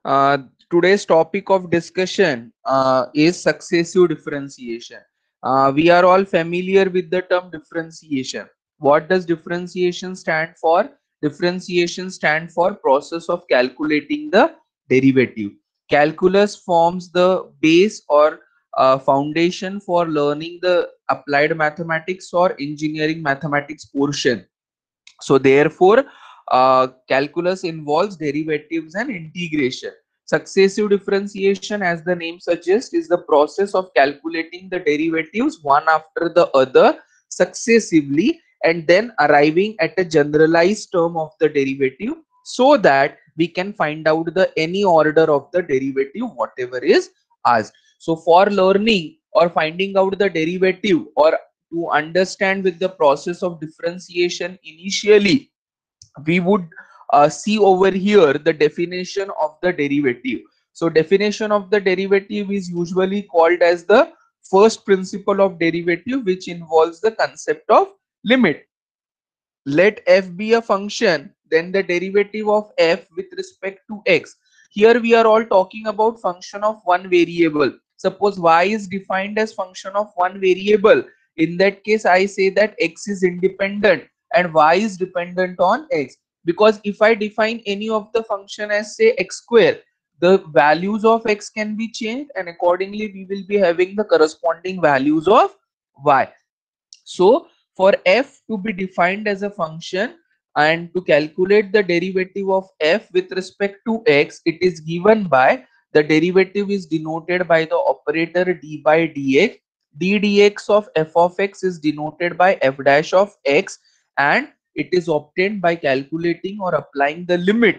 Uh, Today's topic of discussion is successive differentiation. We are all familiar with the term differentiation. What does differentiation stand for? Differentiation stand for process of calculating the derivative. Calculus forms the base or foundation for learning the applied mathematics or engineering mathematics portion. So therefore, calculus involves derivatives and integration. Successive differentiation, as the name suggests, is the process of calculating the derivatives one after the other successively and then arriving at a generalized term of the derivative so that we can find out the any order of the derivative whatever is asked. So for learning or finding out the derivative or to understand with the process of differentiation, initially we would see over here the definition of the derivative. So definition of the derivative is usually called as the first principle of derivative, which involves the concept of limit. Let f be a function, then the derivative of f with respect to x. Here we are all talking about function of one variable. Suppose y is defined as function of one variable. In that case, I say that x is independent and y is dependent on x. Because if I define any of the function as say x square, the values of x can be changed and accordingly we will be having the corresponding values of y. So for f to be defined as a function and to calculate the derivative of f with respect to x, it is given by the derivative is denoted by the operator d by dx. d dx of f of x is denoted by f dash of x, and it is obtained by calculating or applying the limit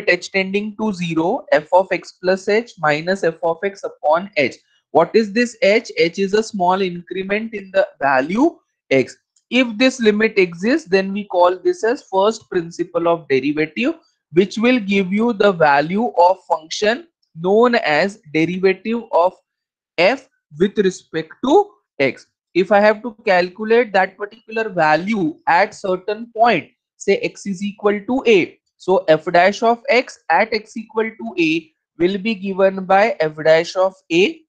h tending to 0 f of x plus h minus f of x upon h. What is this h? H is a small increment in the value x. If this limit exists, then we call this as first principle of derivative, which will give you the value of function known as derivative of f with respect to x. If I have to calculate that particular value at certain point, say x is equal to a, so f dash of x at x equal to a will be given by f dash of a,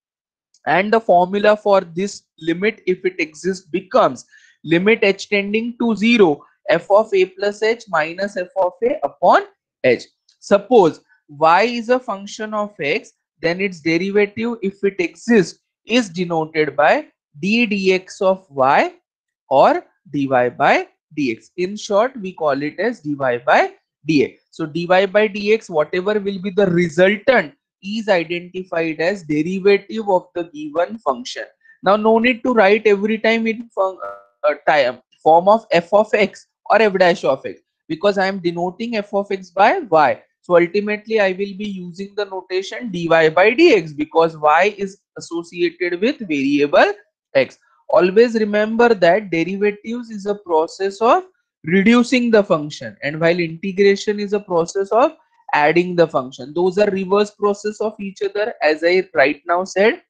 and the formula for this limit if it exists becomes limit h tending to 0 f of a plus h minus f of a upon h. Suppose y is a function of x, then its derivative if it exists is denoted by d dx of y or dy by dx. In short, we call it as dy by dx. So dy by dx, whatever will be the resultant, is identified as derivative of the given function. Now no need to write every time in form of f of x or f dash of x, because I am denoting f of x by y. So ultimately I will be using the notation dy by dx because y is associated with variable x. Always remember that derivatives is a process of reducing the function, and while integration is a process of adding the function. Those are reverse process of each other, as I right now said.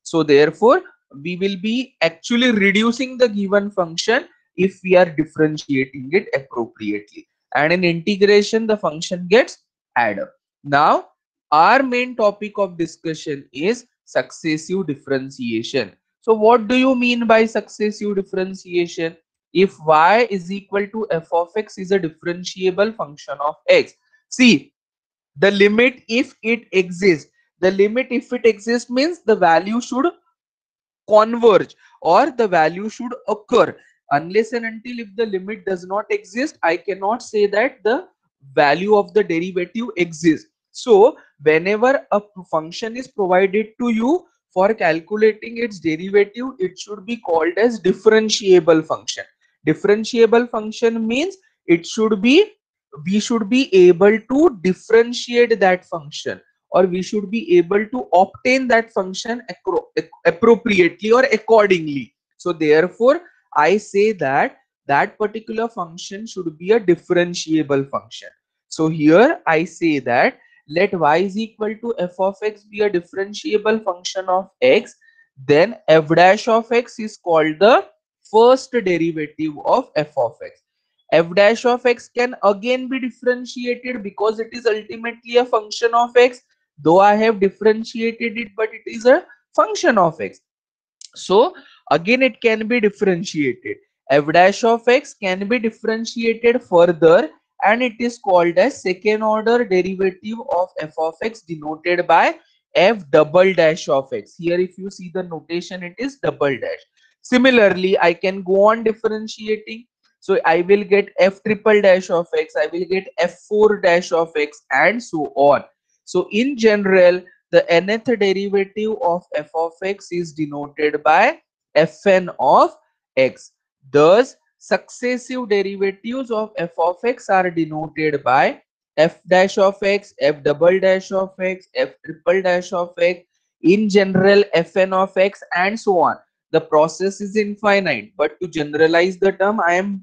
So therefore we will be actually reducing the given function if we are differentiating it appropriately, and in integration the function gets added. Now our main topic of discussion is successive differentiation. So what do you mean by successive differentiation? If y is equal to f of x is a differentiable function of x, see, the limit if it exists, the limit if it exists means the value should converge or the value should occur. Unless and until if the limit does not exist, I cannot say that the value of the derivative exists. So whenever a function is provided to you, for calculating its derivative it should be called as differentiable function. Differentiable function means it should be, we should be able to differentiate that function, or we should be able to obtain that function appropriately or accordingly. So therefore I say that that particular function should be a differentiable function. So here I say that let y is equal to f of x be a differentiable function of x, then f dash of x is called the first derivative of f of x. F dash of x can again be differentiated because it is ultimately a function of x, though I have differentiated it, but it is a function of x. So again it can be differentiated. F dash of x can be differentiated further, and it is called as second order derivative of f of x, denoted by f double dash of x. Here if you see the notation, it is double dash. Similarly, I can go on differentiating. So I will get f triple dash of x, I will get f4 dash of x, and so on. So in general, the nth derivative of f of x is denoted by fn of x. Thus, successive derivatives of f of x are denoted by f dash of x, f double dash of x, f triple dash of x, in general fn of x, and so on. The process is infinite, but to generalize the term, I am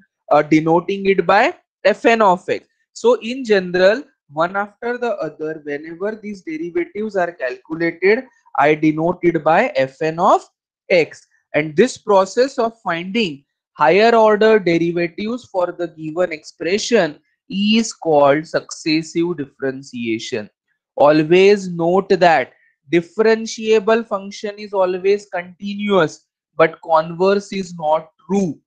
denoting it by fn of x. So in general, one after the other, whenever these derivatives are calculated, I denote it by fn of x. And this process of finding higher order derivatives for the given expression is called successive differentiation. Always note that differentiable function is always continuous, but converse is not true.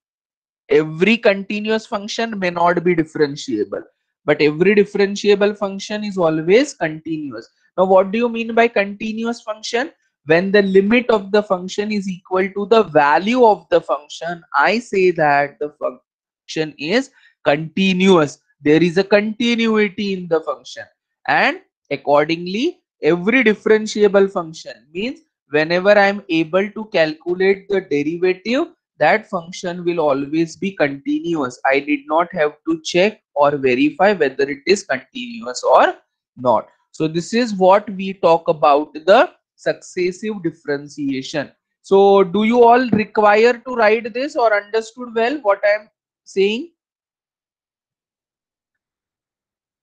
Every continuous function may not be differentiable, but every differentiable function is always continuous. Now what do you mean by continuous function? When the limit of the function is equal to the value of the function, I say that the function is continuous. There is a continuity in the function, and accordingly every differentiable function means whenever I am able to calculate the derivative, that function will always be continuous. I did not have to check or verify whether it is continuous or not. So this is what we talk about the successive differentiation. So do you all require to write this or understood well what I am saying?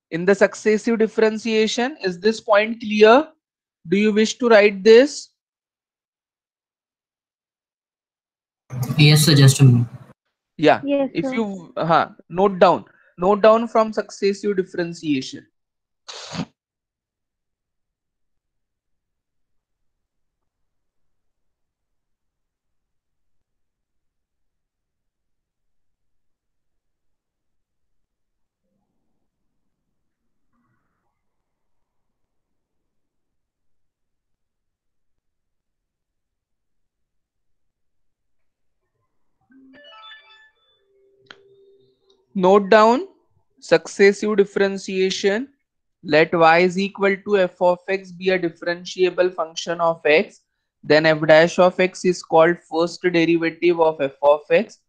In the successive differentiation, is this point clear? Do you wish to write this? Yes, sir, just a minute. Yeah, Yes, if sir. you note down from successive differentiation. Note down successive differentiation. Let y is equal to f of x be a differentiable function of x. Then f dash of x is called first derivative of f of x.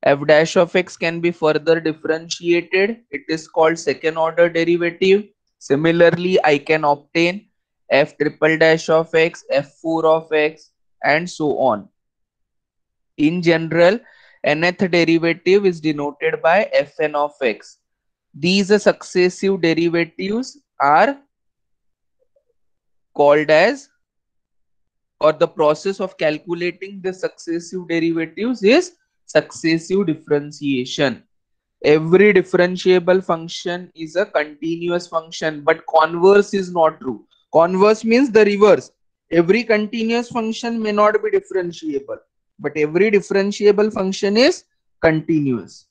F dash of x can be further differentiated. It is called second order derivative. Similarly, I can obtain f triple dash of x, f4 of x, and so on. In general, nth derivative is denoted by fn of x. These successive derivatives are called as, or the process of calculating the successive derivatives is successive differentiation. Every differentiable function is a continuous function, but converse is not true. Converse means the reverse. Every continuous function may not be differentiable, but every differentiable function is continuous.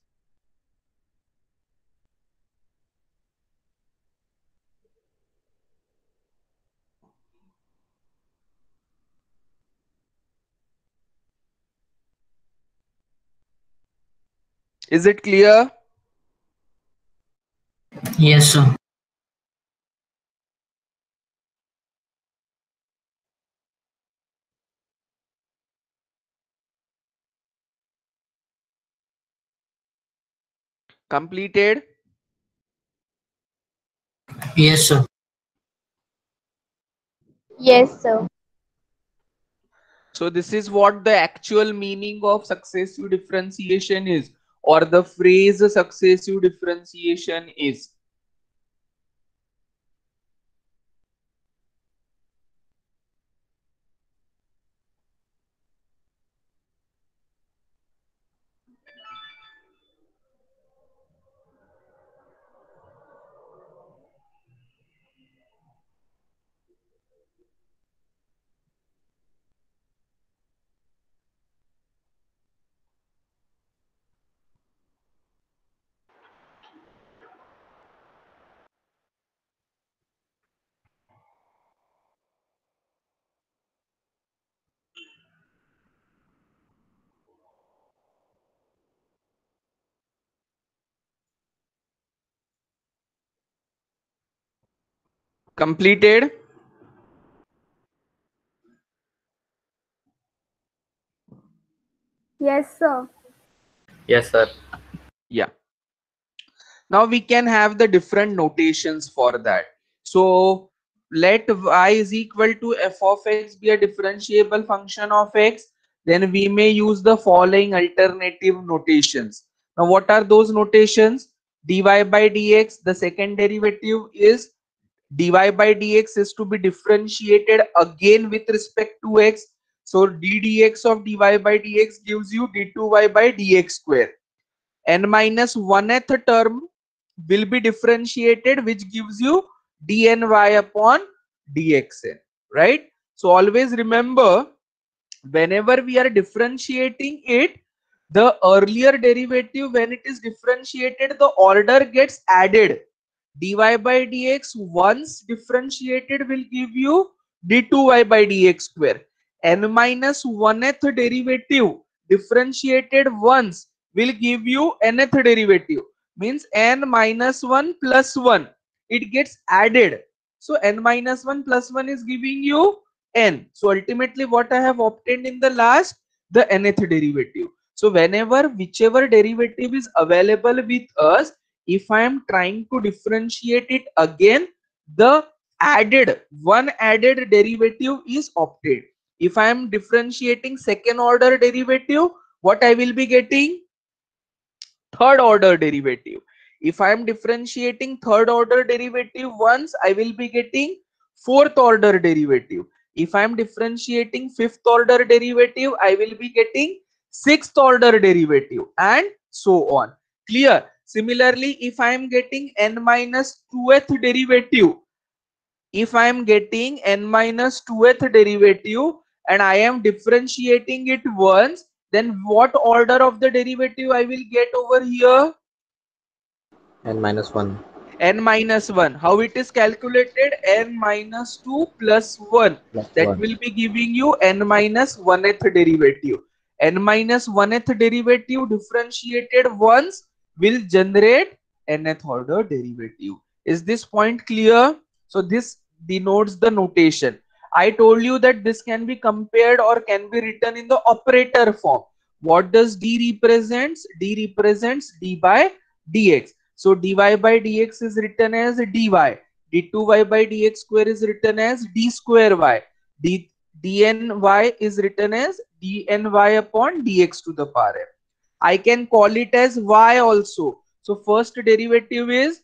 Is it clear? Yes, sir. Completed? Yes, sir. Yes, sir. So this is what the actual meaning of successive differentiation is, or the phrase successive differentiation is. Completed? Yes, sir. Yes, sir. Yeah. Now we can have the different notations for that. So let y is equal to f of x be a differentiable function of x. Then we may use the following alternative notations. Now what are those notations? Dy by dx, the second derivative is dy by dx is to be differentiated again with respect to x. So d dx of dy by dx gives you d2y by dx square. N minus 1th term will be differentiated, which gives you dny upon dxn, right? So always remember, whenever we are differentiating it, the earlier derivative, when it is differentiated, the order gets added. Dy by dx once differentiated will give you d2y by dx square. N minus 1th derivative differentiated once will give you nth derivative, means n minus 1 plus 1, it gets added. So n minus 1 plus 1 is giving you n. So ultimately what I have obtained in the last, the nth derivative. So whenever whichever derivative is available with us, if I am trying to differentiate it again, the one added derivative is obtained. If I am differentiating second order derivative, what I will be getting? Third order derivative. If I am differentiating third order derivative once, I will be getting fourth order derivative. If I am differentiating fifth order derivative, I will be getting sixth order derivative, and so on. Clear? Similarly, if I am getting n minus 2th derivative, if I am getting n minus 2th derivative and I am differentiating it once, then what order of the derivative I will get over here? N minus 1. N minus 1. How it is calculated? N minus 2 plus 1. Plus That 1. will be giving you n minus 1th derivative. N minus 1th derivative differentiated once will generate nth order derivative. Is this point clear? So this denotes the notation. I told you that this can be compared or can be written in the operator form. What does d represents? D represents d by dx. So dy by dx is written as dy. d2y by dx square is written as d square y. dny is written as dny upon dx to the power m. I can call it as y also. So first derivative is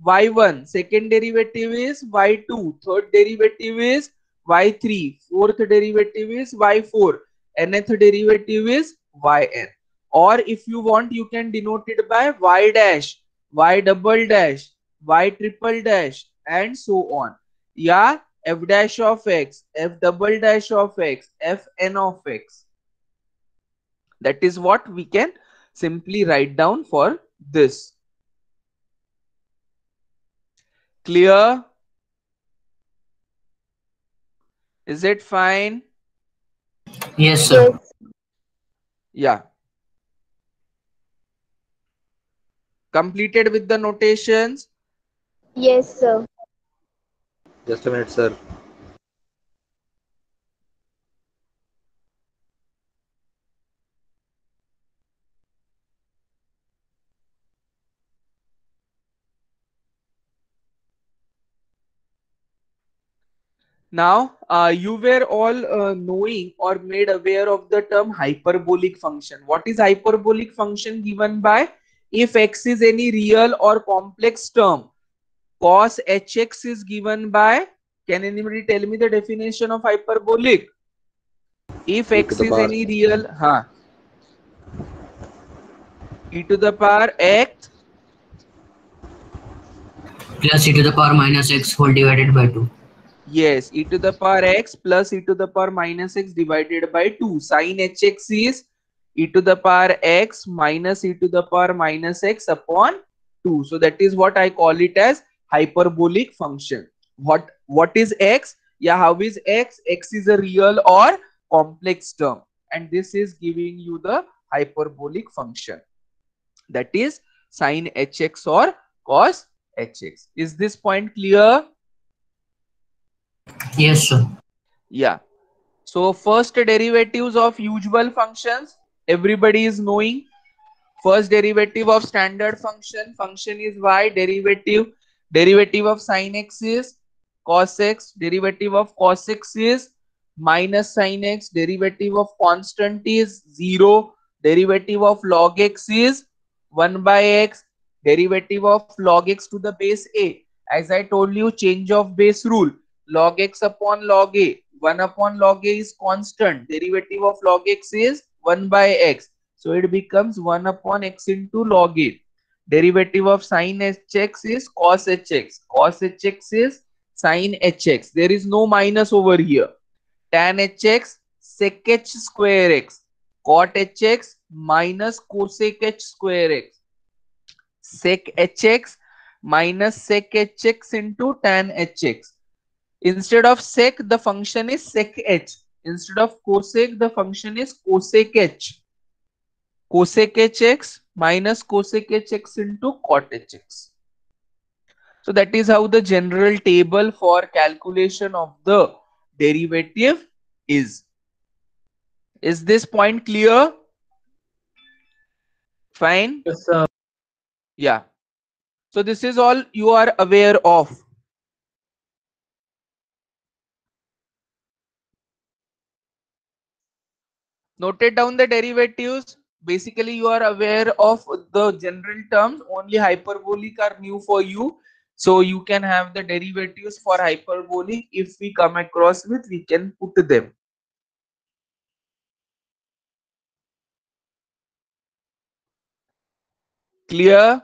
y1, second derivative is y2, third derivative is y3, fourth derivative is y4, nth derivative is yn. Or if you want, you can denote it by y dash, y double dash, y triple dash, and so on. Yeah, f dash of x, f double dash of x, fn of x. That is what we can simply write down for this. Clear? Is it fine? Yes, sir. Yes. Yeah. Completed with the notations? Yes, sir. Just a minute, sir. Now, you were all knowing or made aware of the term hyperbolic function. What is hyperbolic function given by? If x is any real or complex term, cos hx is given by, can anybody tell me the definition of hyperbolic? If E to x the is power. any real, e to the power x Plus e to the power minus x whole divided by 2. Yes, e to the power x plus e to the power minus x divided by 2. Sin hx is e to the power x minus e to the power minus x upon 2. So that is what I call it as hyperbolic function. What is x? Yeah, how is x? X is a real or complex term, and this is giving you the hyperbolic function. That is sin hx or cos hx. Is this point clear? Yes, sir. Yeah. So first derivatives of usual functions, everybody is knowing. First derivative of standard function is y. Derivative of sin x is cos x. Derivative of cos x is minus sin x. Derivative of constant is 0. Derivative of log x is 1 by x. Derivative of log x to the base a. As I told you, change of base rule. Log x upon log a. 1 upon log a is constant. Derivative of log x is 1 by x. So it becomes 1 upon x into log a. Derivative of sin hx is cos hx. Cos hx is sin hx. There is no minus over here. Tan hx sec h square x. Cot hx minus cosec h square x. Sec hx minus sec hx into tan hx. Instead of sec, the function is sec h. Instead of cosec, the function is cosec h. Cosec hx minus cosec hx into cot hx. So that is how the general table for calculation of the derivative is. Is this point clear? Fine. Yes, sir. Yeah. So this is all you are aware of. Noted down the derivatives. Basically, you are aware of the general terms. Only hyperbolic are new for you. So you can have the derivatives for hyperbolic. If we come across with, we can put them. Clear?